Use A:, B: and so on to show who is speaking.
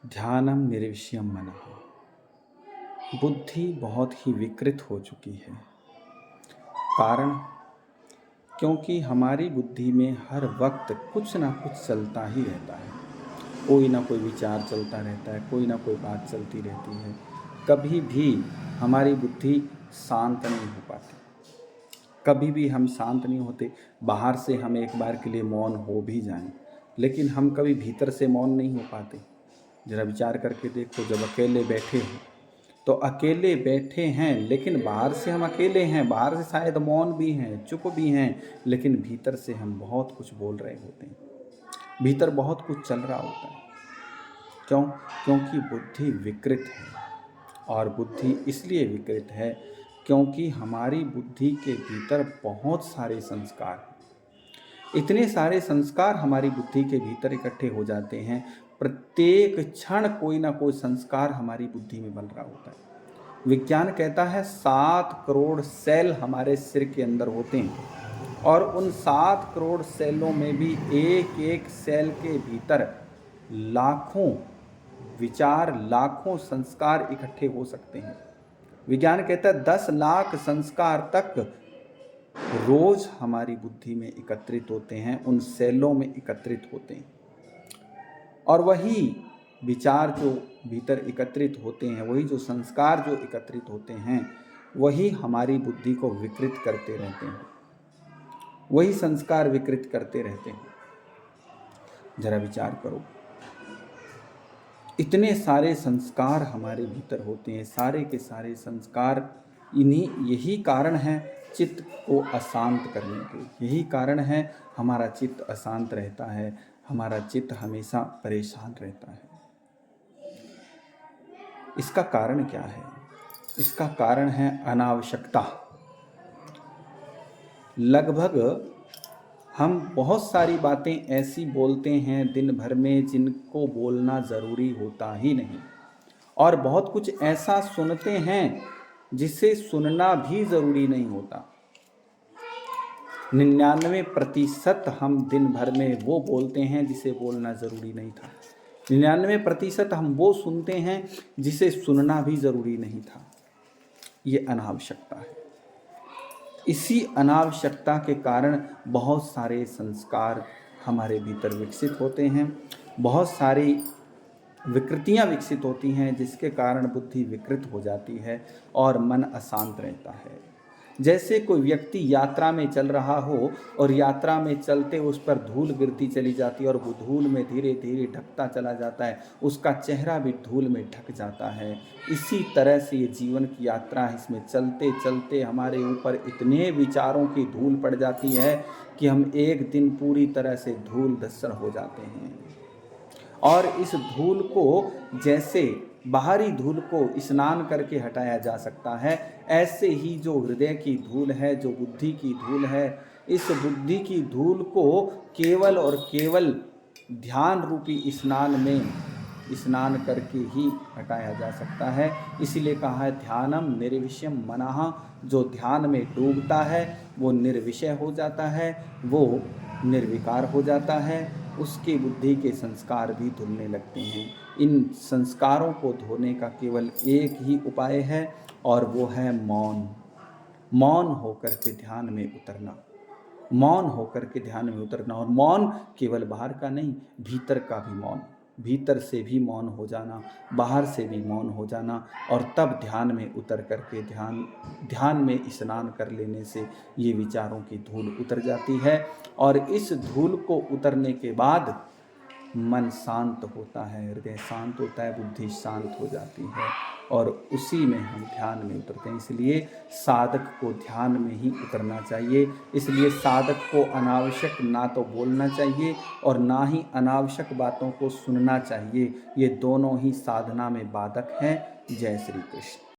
A: ध्यानम निर्विषयम मनः। बुद्धि बहुत ही विकृत हो चुकी है। कारण क्योंकि हमारी बुद्धि में हर वक्त कुछ ना कुछ चलता ही रहता है। कोई ना कोई विचार चलता रहता है, कोई ना कोई बात चलती रहती है। कभी भी हमारी बुद्धि शांत नहीं हो पाती। कभी भी हम शांत नहीं होते। बाहर से हम एक बार के लिए मौन हो भी जाएं, लेकिन हम कभी भीतर से मौन नहीं हो पाते। जरा विचार करके देखो, जब अकेले बैठे हो तो अकेले बैठे हैं, लेकिन बाहर से हम अकेले हैं, बाहर से शायद मौन भी हैं, चुप भी हैं, लेकिन भीतर से हम बहुत कुछ बोल रहे होते हैं। भीतर बहुत कुछ चल रहा होता है। क्यों? क्योंकि बुद्धि विकृत है। और बुद्धि इसलिए विकृत है क्योंकि हमारी बुद्धि के भीतर बहुत सारे संस्कार हैं। इतने सारे संस्कार हमारी बुद्धि के भीतर इकट्ठे हो जाते हैं। प्रत्येक क्षण कोई ना कोई संस्कार हमारी बुद्धि में बन रहा होता है। विज्ञान कहता है 7 करोड़ सेल हमारे सिर के अंदर होते हैं, और उन 7 करोड़ सेलों में भी एक एक सेल के भीतर लाखों विचार, लाखों संस्कार इकट्ठे हो सकते हैं। विज्ञान कहता है 10 लाख संस्कार तक रोज हमारी बुद्धि में एकत्रित होते हैं, उन सेलों में एकत्रित होते हैं। और वही विचार जो भीतर एकत्रित होते हैं, वही जो संस्कार जो एकत्रित होते हैं, वही हमारी बुद्धि को विकृत करते रहते हैं। वही संस्कार विकृत करते रहते हैं। जरा विचार करो, इतने सारे संस्कार हमारे भीतर होते हैं, सारे के सारे संस्कार। यही कारण है चित्त को अशांत करने के। यही कारण है हमारा चित्त अशांत रहता है, हमारा चित्त हमेशा परेशान रहता है। इसका कारण क्या है? इसका कारण है अनावश्यकता। लगभग हम बहुत सारी बातें ऐसी बोलते हैं दिन भर में जिनको बोलना ज़रूरी होता ही नहीं, और बहुत कुछ ऐसा सुनते हैं जिसे सुनना भी ज़रूरी नहीं होता। 99% हम दिन भर में वो बोलते हैं जिसे बोलना ज़रूरी नहीं था। 99% हम वो सुनते हैं जिसे सुनना भी ज़रूरी नहीं था। ये अनावश्यकता है। इसी अनावश्यकता के कारण बहुत सारे संस्कार हमारे भीतर विकसित होते हैं, बहुत सारी विकृतियां विकसित होती हैं, जिसके कारण बुद्धि विकृत हो जाती है और मन अशांत रहता है। जैसे कोई व्यक्ति यात्रा में चल रहा हो और यात्रा में चलते उस पर धूल गिरती चली जाती है और वो धूल में धीरे धीरे ढकता चला जाता है, उसका चेहरा भी धूल में ढक जाता है। इसी तरह से ये जीवन की यात्रा है। इसमें चलते चलते हमारे ऊपर इतने विचारों की धूल पड़ जाती है कि हम एक दिन पूरी तरह से धूल धस्सड़ हो जाते हैं। और इस धूल को, जैसे बाहरी धूल को स्नान करके हटाया जा सकता है, ऐसे ही जो हृदय की धूल है, जो बुद्धि की धूल है, इस बुद्धि की धूल को केवल और केवल ध्यान रूपी स्नान में स्नान करके ही हटाया जा सकता है। इसीलिए कहा है ध्यानम निर्विषयम मनः। जो ध्यान में डूबता है वो निर्विषय हो जाता है, वो निर्विकार हो जाता है। उसकी बुद्धि के संस्कार भी धुलने लगते हैं। इन संस्कारों को धोने का केवल एक ही उपाय है, और वो है मौन। मौन होकर के ध्यान में उतरना। मौन होकर के ध्यान में उतरना। और मौन केवल बाहर का नहीं, भीतर का भी मौन। भीतर से भी मौन हो जाना, बाहर से भी मौन हो जाना, और तब ध्यान में उतर करके ध्यान में स्नान कर लेने से ये विचारों की धूल उतर जाती है। और इस धूल को उतरने के बाद मन शांत होता है, हृदय शांत होता है, बुद्धि शांत हो जाती है, और उसी में हम ध्यान में उतरते हैं। इसलिए साधक को ध्यान में ही उतरना चाहिए। इसलिए साधक को अनावश्यक ना तो बोलना चाहिए और ना ही अनावश्यक बातों को सुनना चाहिए। ये दोनों ही साधना में बाधक हैं। जय श्री कृष्ण।